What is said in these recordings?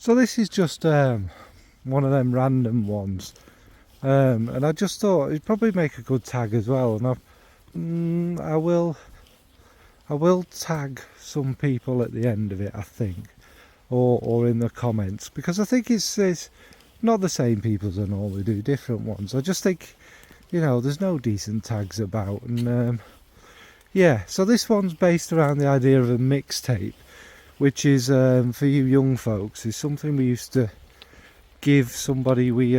So this is just one of them random ones, and I just thought it'd probably make a good tag as well. And I will tag some people at the end of it, I think, or in the comments, because I think it's not the same people as I normally do, different ones. I just think, you know, there's no decent tags about, and yeah. So this one's based around the idea of a mixtape, which is for you young folks, is something we used to give somebody we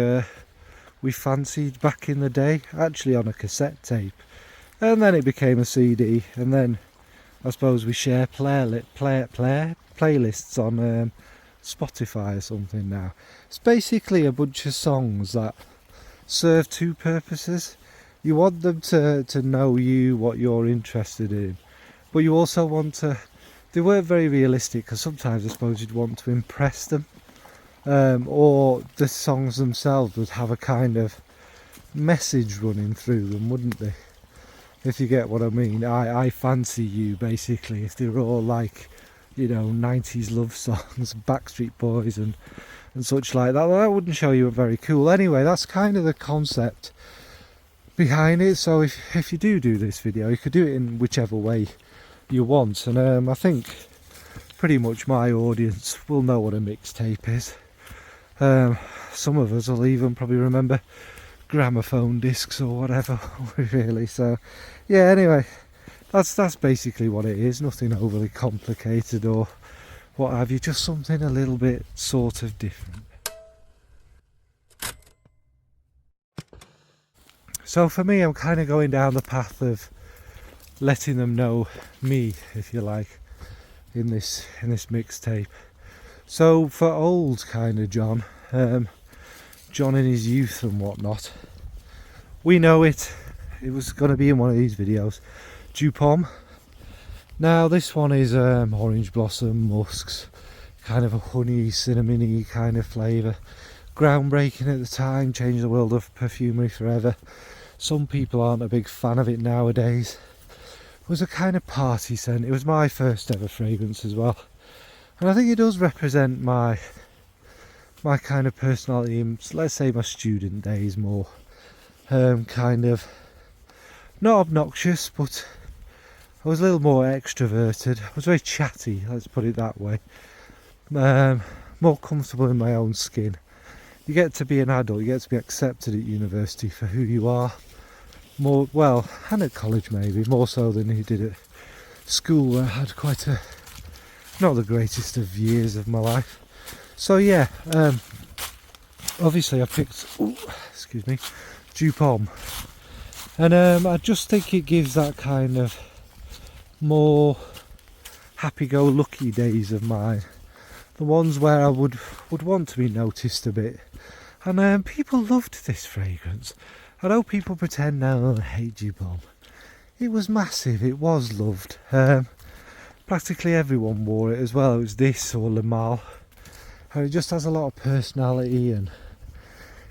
fancied back in the day, actually on a cassette tape, and then it became a CD, and then I suppose we share playlists on Spotify or something now. It's basically a bunch of songs that serve two purposes. You want them to know you, what you're interested in, but you also want to, they weren't very realistic, because sometimes I suppose you'd want to impress them, or the songs themselves would have a kind of message running through them, wouldn't they? If you get what I mean. I fancy you, basically, if they were all like, you know, 90s love songs, Backstreet Boys and such like that. Well, that wouldn't show you very cool. Anyway, that's kind of the concept behind it. So if you do this video, you could do it in whichever way you want, and I think pretty much my audience will know what a mixtape is. Some of us will even probably remember gramophone discs or whatever, really. So yeah, anyway, that's basically what it is. Nothing overly complicated or what have you, just something a little bit sort of different. So for me, I'm kind of going down the path of letting them know me, if you like, in this mixtape. So for old kind of John, John in his youth and whatnot, we know it was going to be in one of these videos, Joop Homme. Now this one is orange blossom, musks, kind of a honey, cinnamony kind of flavour. Groundbreaking at the time, changed the world of perfumery forever. Some people aren't a big fan of it nowadays. It was a kind of party scent. It was my first ever fragrance as well, and I think it does represent my kind of personality in, let's say, my student days more. Kind of not obnoxious, but I was a little more extroverted. I was very chatty, let's put it that way. More comfortable in my own skin. You get to be an adult, you get to be accepted at university for who you are. More, well, and at college maybe, more so than you did at school, where I had quite a, not the greatest of years of my life. So yeah, obviously I picked, excuse me, Joop Homme, and I just think it gives that kind of more happy-go-lucky days of mine, the ones where I would want to be noticed a bit, and people loved this fragrance. I know people pretend now, I hate Joop Homme. It was massive, it was loved. Practically everyone wore it as well. It was this or Le Mal, and it just has a lot of personality, and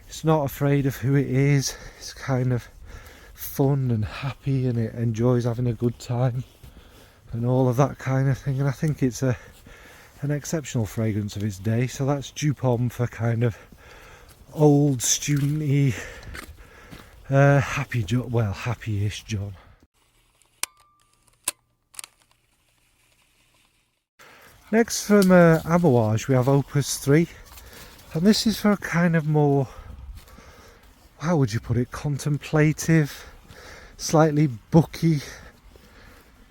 it's not afraid of who it is. It's kind of fun and happy, and it enjoys having a good time and all of that kind of thing, and I think it's an exceptional fragrance of its day. So that's Joop Homme for kind of old studenty, happy-ish John. Next from Amouage we have Opus III, and this is for a kind of more, how would you put it, contemplative, slightly booky,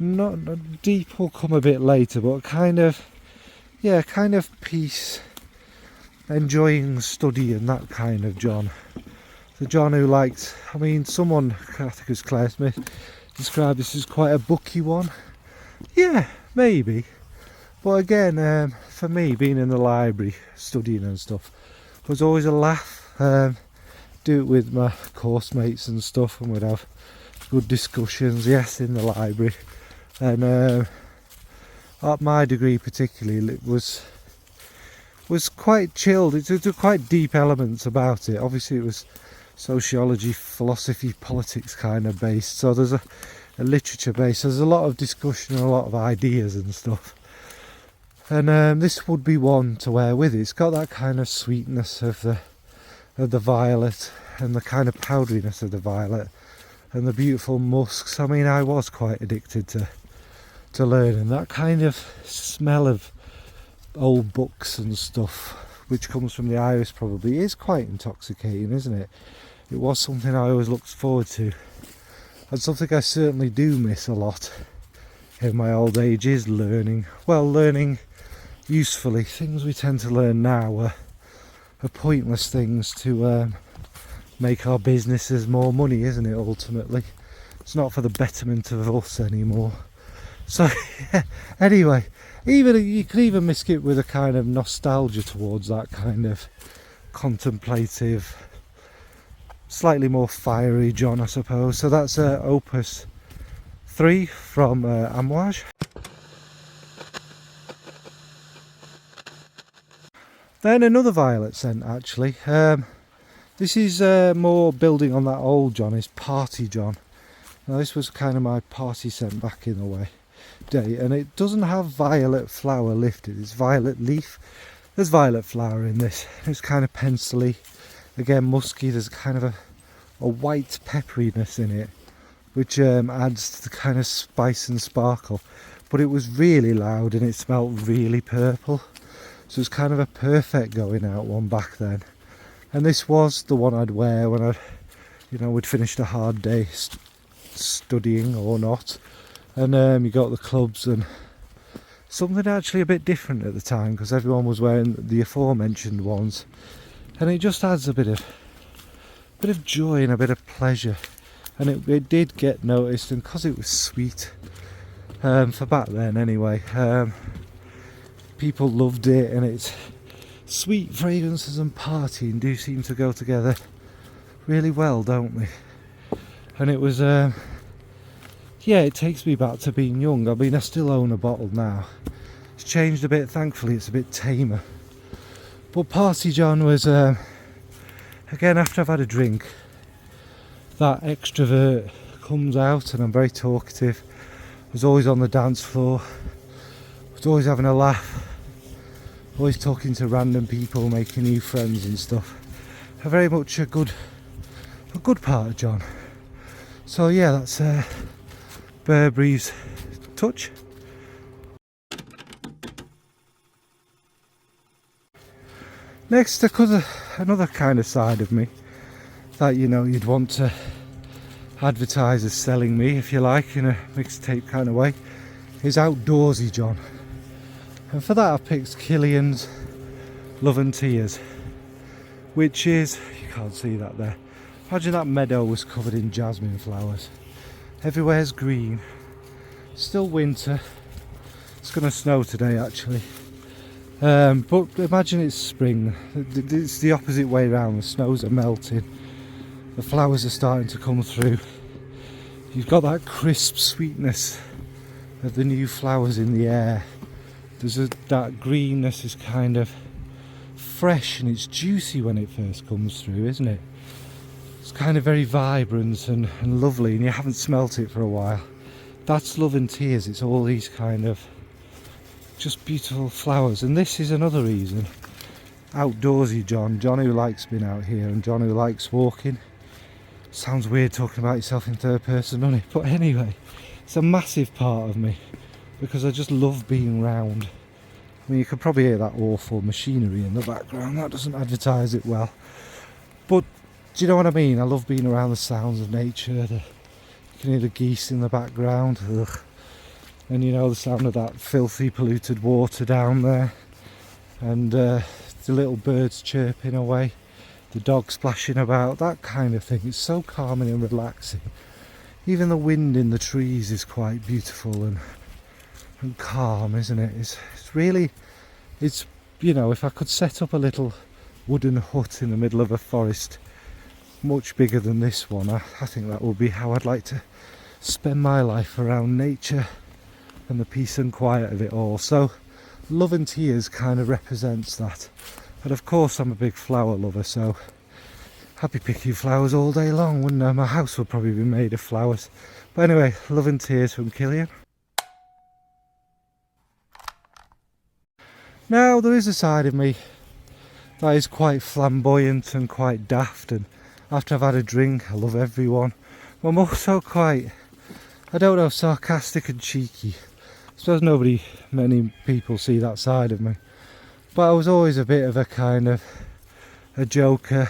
not deep will come a bit later, but kind of, yeah, kind of peace, enjoying study and that kind of John. The John who liked, I mean, someone, I think it was Claire Smith, described this as quite a booky one. Yeah, maybe. But again, for me, being in the library, studying and stuff, was always a laugh. Do it with my course mates and stuff, and we'd have good discussions, yes, in the library. And at my degree particularly, it was quite chilled. It had quite deep elements about it. Obviously it was sociology, philosophy, politics kind of based, so there's a literature base. There's a lot of discussion, a lot of ideas and stuff. And this would be one to wear with it. It's got that kind of sweetness of the violet, and the kind of powderiness of the violet, and the beautiful musks. I mean, I was quite addicted to learning that kind of smell of old books and stuff, which comes from the iris probably, is quite intoxicating, isn't it? It was something I always looked forward to, and something I certainly do miss a lot in my old age is learning. Well, learning usefully. Things we tend to learn now are pointless things to make our businesses more money, isn't it, ultimately? It's not for the betterment of us anymore. So, yeah, anyway, you could even mix it with a kind of nostalgia towards that kind of contemplative, slightly more fiery John, I suppose. So that's Opus 3 from Amouage. Then another violet scent, actually. This is more building on that old John, is Party John. Now this was kind of my party scent back in the day, and it doesn't have violet flower lifted, it's violet leaf. There's violet flower in this. It's kind of pencily, again musky. There's kind of a white pepperiness in it, which adds to the kind of spice and sparkle. But it was really loud and it smelled really purple. So it's kind of a perfect going out one back then. And this was the one I'd wear when we'd finished a hard day studying or not. And you got the clubs, and something actually a bit different at the time because everyone was wearing the aforementioned ones. And it just adds a bit of joy and a bit of pleasure. And it did get noticed, and because it was sweet, for back then anyway, people loved it, and it's sweet fragrances and partying do seem to go together really well, don't they? And it was yeah, it takes me back to being young. I mean, I still own a bottle now. It's changed a bit, thankfully it's a bit tamer. But Party John was again, after I've had a drink, that extrovert comes out, and I'm very talkative. I was always on the dance floor, I was always having a laugh, always talking to random people, making new friends and stuff. Very much a good part of John. So yeah, that's Burberry's Touch. Next, another kind of side of me that you'd want to advertise as selling me, if you like, in a mixtape kind of way, is Outdoorsy John. And for that I picked Kilian's Love and Tears, which is, you can't see that there, imagine that meadow was covered in jasmine flowers. Everywhere's green, still winter, it's going to snow today actually, but imagine it's spring. It's the opposite way around. The snows are melting, the flowers are starting to come through, you've got that crisp sweetness of the new flowers in the air. That greenness is kind of fresh and it's juicy when it first comes through, isn't it? It's kind of very vibrant and lovely, and you haven't smelt it for a while. That's Love and Tears. It's all these kind of just beautiful flowers, and this is another reason. Outdoorsy John who likes being out here, and John who likes walking. Sounds weird talking about yourself in third person, doesn't it? But anyway, it's a massive part of me because I just love being round. I mean, you could probably hear that awful machinery in the background. That doesn't advertise it well, but do you know what I mean? I love being around the sounds of nature. You can hear the geese in the background. Ugh. And the sound of that filthy polluted water down there. And the little birds chirping away. The dog splashing about. That kind of thing. It's so calming and relaxing. Even the wind in the trees is quite beautiful and calm, isn't it? It's really, if I could set up a little wooden hut in the middle of a forest, much bigger than this one, I think that would be how I'd like to spend my life, around nature and the peace and quiet of it all. So Love and Tears kind of represents that. And of course I'm a big flower lover, so I'd be picking flowers all day long, wouldn't I? My house would probably be made of flowers. But anyway, Love and Tears from Kilian. Now there is a side of me that is quite flamboyant and quite daft, and after I've had a drink I love everyone. But I'm also quite, I don't know, sarcastic and cheeky. I suppose many people see that side of me. But I was always a bit of a kind of a joker,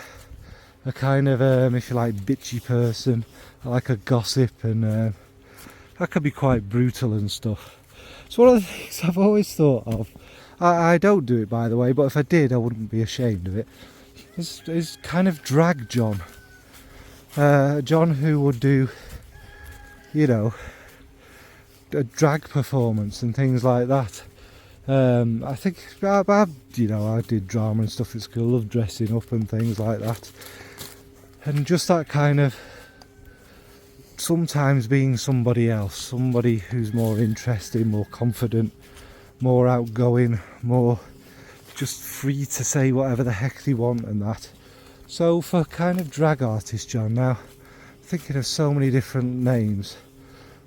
a kind of, if you like, bitchy person. I like a gossip, and I can be quite brutal and stuff. So one of the things I've always thought of, I don't do it by the way, but if I did I wouldn't be ashamed of it, is kind of drag John. John who would do, you know, a drag performance and things like that. I think I did drama and stuff at school, loved dressing up and things like that, and just that kind of sometimes being somebody else, somebody who's more interesting, more confident, more outgoing, more just free to say whatever the heck they want and that. So for kind of drag artist John, now thinking of so many different names.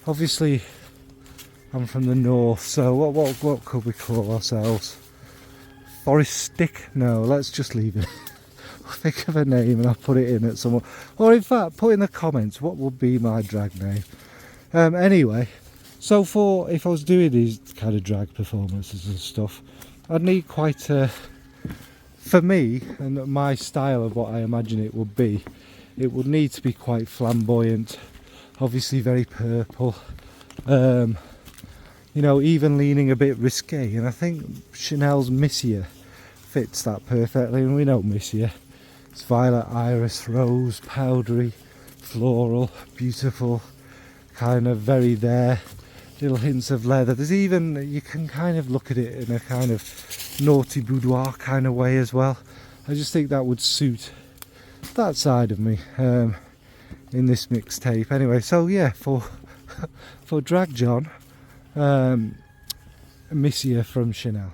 Obviously I'm from the north, so what could we call ourselves? Forest Stick? No, let's just leave it. I'll think of a name and I'll put it in at someone. Or in fact, put in the comments what would be my drag name. Anyway, so if I was doing these kind of drag performances and stuff, I'd need quite a, for me and my style of what I imagine it would be, it would need to be quite flamboyant, obviously very purple, you know, even leaning a bit risque, and I think Chanel's Misia fits that perfectly, and we know Misia. It's violet, iris, rose, powdery, floral, beautiful, kind of very there, little hints of leather. There's even, you can kind of look at it in a kind of naughty boudoir kind of way as well. I just think that would suit that side of me in this mixtape. Anyway, so yeah, for Drag John, Misia from Chanel.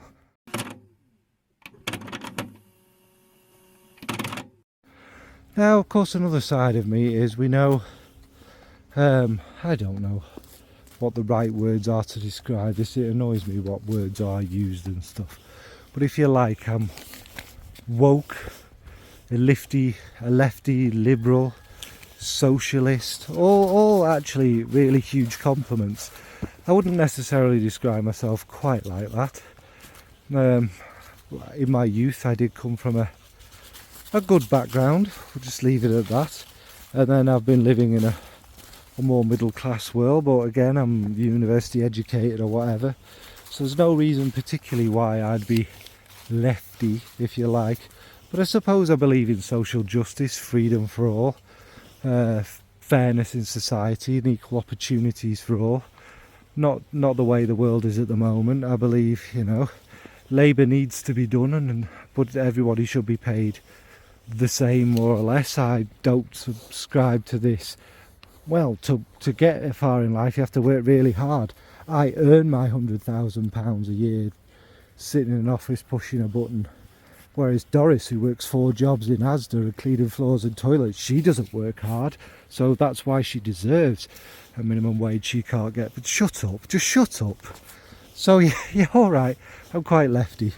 Now, of course, another side of me is, we know, I don't know what the right words are to describe this. It annoys me what words are used and stuff. But if you like, I'm woke, a lefty, liberal, socialist, all actually really huge compliments. I wouldn't necessarily describe myself quite like that. In my youth I did come from a good background, we'll just leave it at that, and then I've been living in a more middle class world, but again I'm university educated or whatever, so there's no reason particularly why I'd be lefty, if you like. But I suppose I believe in social justice, freedom for all, fairness in society and equal opportunities for all. Not the way the world is at the moment. I believe, you know, labour needs to be done, but everybody should be paid the same, more or less. I don't subscribe to this. Well, to get far in life you have to work really hard. I earn my £100,000 a year sitting in an office pushing a button, whereas Doris, who works 4 jobs in Asda and cleaning floors and toilets, she doesn't work hard, so that's why she deserves a minimum wage she can't get. But shut up, just shut up. So yeah, alright, I'm quite lefty.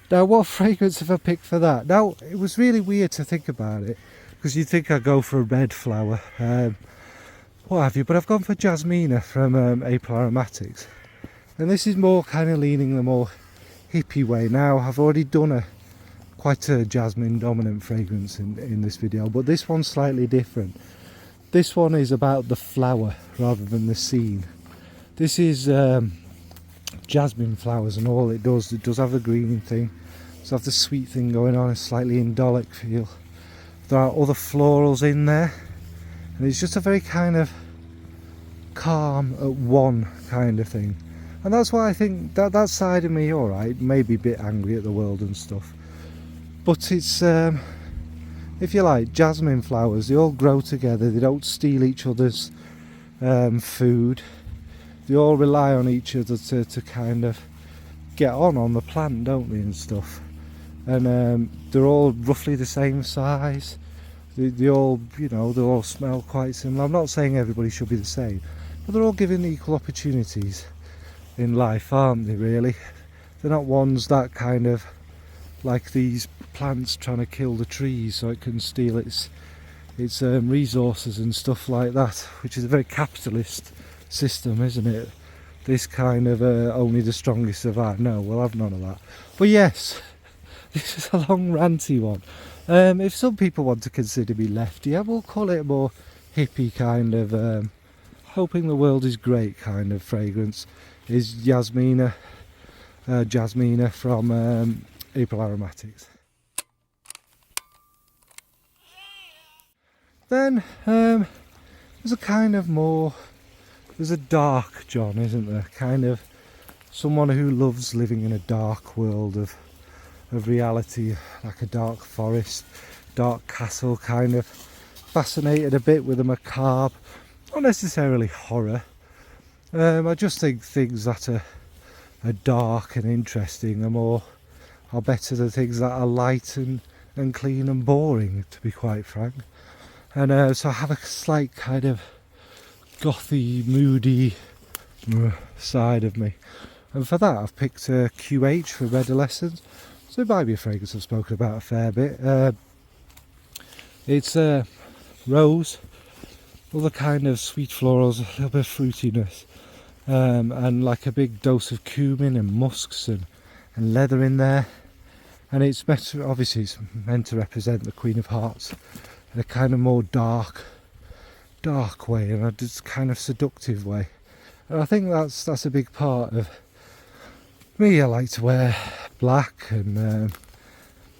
Now, what fragrance have I picked for that? Now, it was really weird to think about it, because you'd think I'd go for a red flower, what have you, but I've gone for Jasmina from Aromatics, and this is more kind of leaning the more hippie way. Now, I've already done quite a jasmine dominant fragrance in this video, but this one's slightly different. This one is about the flower rather than the scene. This is jasmine flowers, and all it does have the greening thing, does have the sweet thing going on, a slightly indolic feel. There are other florals in there, and it's just a very kind of calm at one kind of thing. And that's why I think that side of me, alright, maybe a bit angry at the world and stuff, but it's, if you like, jasmine flowers, they all grow together, they don't steal each other's food, they all rely on each other to kind of get on the plant, don't they, and stuff. And they're all roughly the same size. They all, you know, they all smell quite similar. I'm not saying everybody should be the same, but they're all given equal opportunities in life, aren't they, really? They're not ones that kind of like these plants trying to kill the trees so it can steal its resources and stuff like that, which is a very capitalist system, isn't it? This kind of only the strongest survive. No, we'll have none of that. But yes, this is a long ranty one. If some people want to consider me lefty, I will call it a more hippie kind of hoping the world is great kind of fragrance. Is Jasmina from April Aromatics. Then there's a kind of more, there's a dark John, isn't there? Kind of someone who loves living in a dark world of reality, like a dark forest, dark castle, kind of fascinated a bit with a macabre, not necessarily horror. I just think things that are dark and interesting are better than things that are light and clean and boring, to be quite frank. And so I have a slight kind of gothy, moody side of me, and for that I've picked a QH for Redolescent. So it might be a fragrance I've spoken about a fair bit. It's rose, other kind of sweet florals, a little bit of fruitiness, and like a big dose of cumin and musks and leather in there. And it's meant to, obviously it's meant to represent the Queen of Hearts in a kind of more dark way, and a just kind of seductive way. And I think that's a big part of me. I like to wear black, and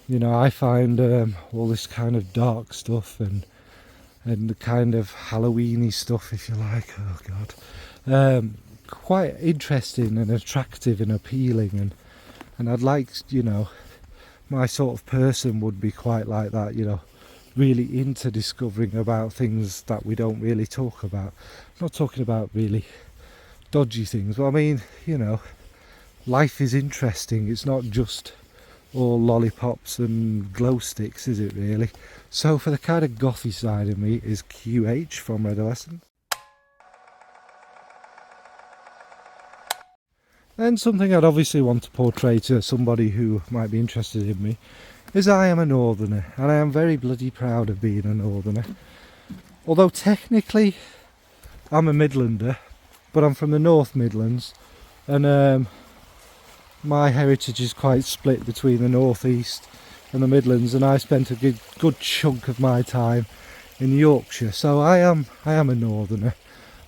you know, I find all this kind of dark stuff and the kind of Halloweeny stuff, if you like, oh god, quite interesting and attractive and appealing, and I'd like, you know, my sort of person would be quite like that, you know, really into discovering about things that we don't really talk about. I'm not talking about really dodgy things, but I mean, you know, life is interesting. It's not just all lollipops and glow sticks, is it really? So for the kind of gothy side of me is QH from Redolescent. Then something I'd obviously want to portray to somebody who might be interested in me is I am a northerner, and I am very bloody proud of being a northerner. Although technically I'm a Midlander, but I'm from the North Midlands, and my heritage is quite split between the Northeast and the Midlands, and I spent a good chunk of my time in Yorkshire, so I am a northerner.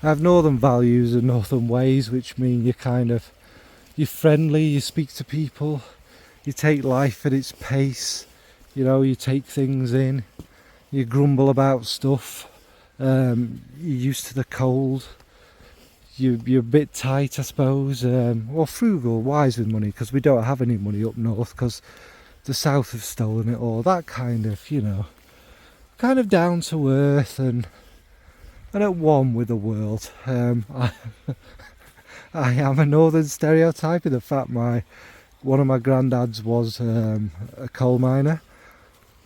I have northern values and northern ways, which mean you're friendly, you speak to people, you take life at its pace, you know, you take things in, you grumble about stuff, you're used to the cold, you're a bit tight, I suppose, or frugal, wise with money, because we don't have any money up north because the south have stolen it all, that kind of, you know, kind of down to earth and at one with the world. I am a northern stereotype in the fact one of my granddads was a coal miner,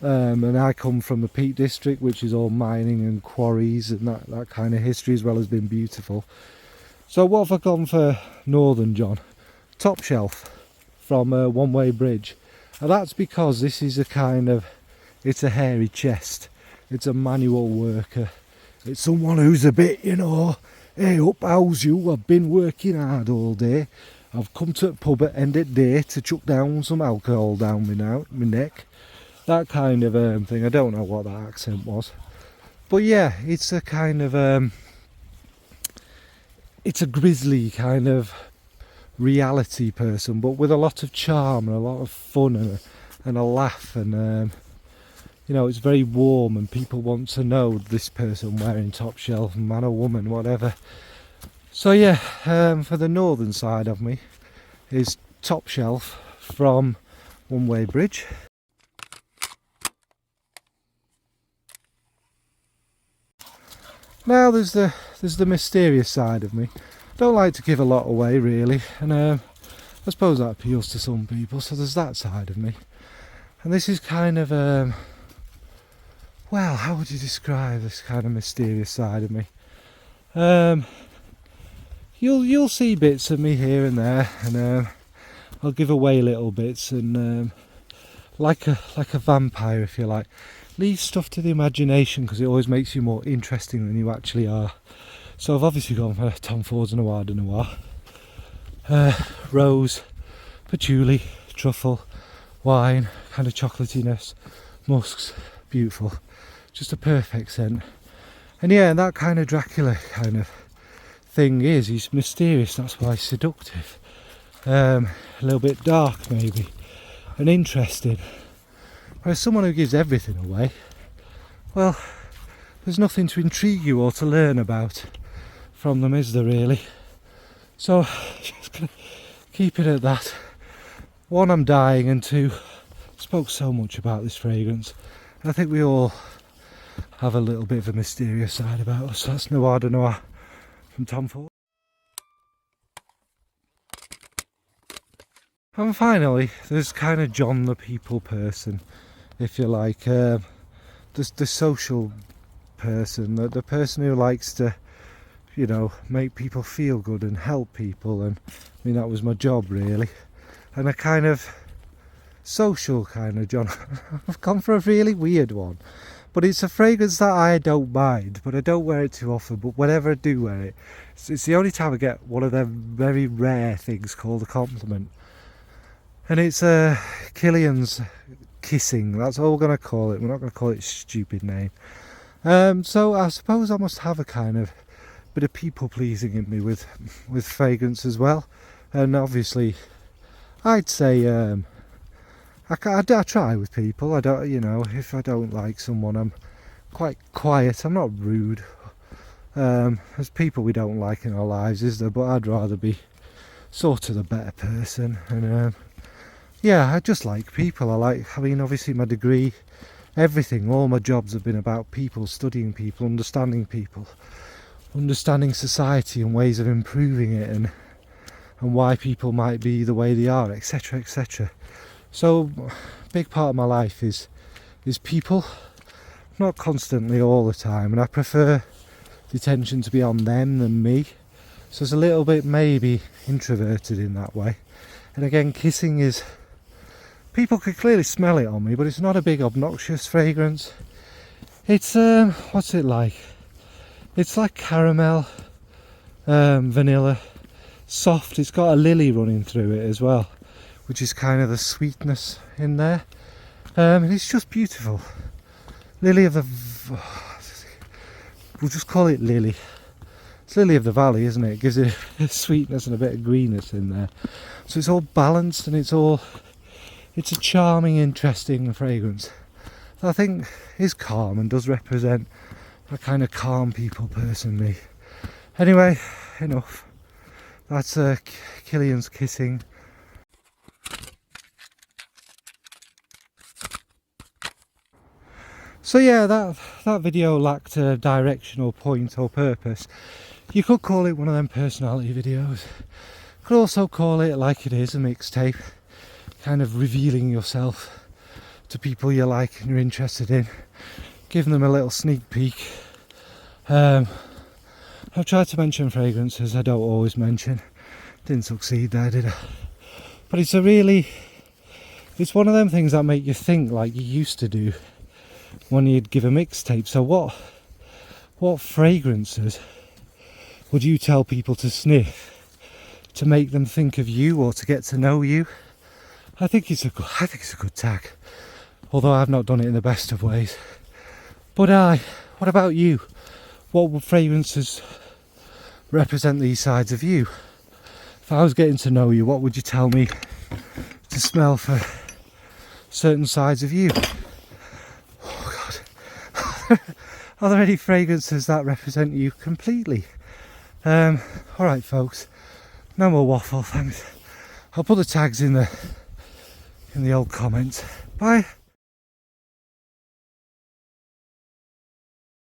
and I come from the Peak District, which is all mining and quarries and that kind of history, as well as being beautiful. So what have I gone for northern, John? Top Shelf from One Way Bridge, and that's because this is a kind of, it's a hairy chest, it's a manual worker, it's someone who's a bit, you know, hey up, how's you? I've been working hard all day. I've come to the pub at end of day to chuck down some alcohol down my neck. That kind of thing. I don't know what that accent was. But yeah, it's a kind of, it's a grizzly kind of reality person, but with a lot of charm and a lot of fun and a laugh, and you know, it's very warm and people want to know this person wearing Top Shelf, man or woman, whatever. So yeah, for the northern side of me is Top Shelf from One Way Bridge. Now there's the mysterious side of me. Don't like to give a lot away really, and I suppose that appeals to some people, so there's that side of me. And this is kind of well, how would you describe this kind of mysterious side of me? You'll see bits of me here and there, and I'll give away little bits and like a vampire, if you like, leave stuff to the imagination because it always makes you more interesting than you actually are. So I've obviously gone for Tom Ford's Noir de Noir, rose, patchouli, truffle, wine, kind of chocolatiness, musks, beautiful, just a perfect scent. And yeah, that kind of Dracula kind of thing he's mysterious, that's why he's seductive, a little bit dark maybe, and interesting. Whereas someone who gives everything away, well, there's nothing to intrigue you or to learn about from them, is there really? So just gonna keep it at that. One, I'm dying, and two, I spoke so much about this fragrance. I think we all have a little bit of a mysterious side about us. That's Noir de Noir from Tom Ford. And finally, there's kind of John the people person, if you like. The social person, the person who likes to, you know, make people feel good and help people. And I mean, that was my job really. And a kind of social kind of John. I've gone for a really weird one, but it's a fragrance that I don't mind, but I don't wear it too often. But whenever I do wear it, it's the only time I get one of them very rare things called a compliment. And it's Kilian's Kissing. That's all we're going to call it. We're not going to call it a stupid name. So I suppose I must have a kind of bit of people pleasing in me with fragrance as well. And obviously I'd say I try with people. I don't, you know, if I don't like someone, I'm quite quiet. I'm not rude. There's people we don't like in our lives, is there? But I'd rather be sort of the better person. And yeah, I just like people. I mean, obviously my degree, everything, all my jobs have been about people, studying people, understanding society and ways of improving it, and why people might be the way they are, etc, etc. So a big part of my life is people, not constantly all the time, and I prefer the attention to be on them than me. So it's a little bit maybe introverted in that way. And again, kissing is, people could clearly smell it on me, but it's not a big obnoxious fragrance. It's what's it like? It's like caramel, vanilla, soft. It's got a lily running through it as well, which is kind of the sweetness in there. And it's just beautiful. Lily of the, we'll just call it lily. It's lily of the valley, isn't it? It gives it a sweetness and a bit of greenness in there. So it's all balanced, and it's a charming, interesting fragrance that I think is calm and does represent a kind of calm people person, me. Anyway, enough. That's Kilian's Kissing. So yeah, that video lacked a direction or point or purpose. You could call it one of them personality videos. Could also call it like it is, a mixtape, kind of revealing yourself to people you like and you're interested in, giving them a little sneak peek. I've tried to mention fragrances I don't always mention. Didn't succeed there, did I? But it's one of them things that make you think like you used to do when you'd give a mixtape. So what fragrances would you tell people to sniff to make them think of you or to get to know you? I think it's a good tag, although I've not done it in the best of ways. But what about you? What would fragrances represent these sides of you? If I was getting to know you, what would you tell me to smell for certain sides of you? Oh God. Are there any fragrances that represent you completely? Alright folks, no more waffle, thanks. I'll put the tags in the old comments. Bye.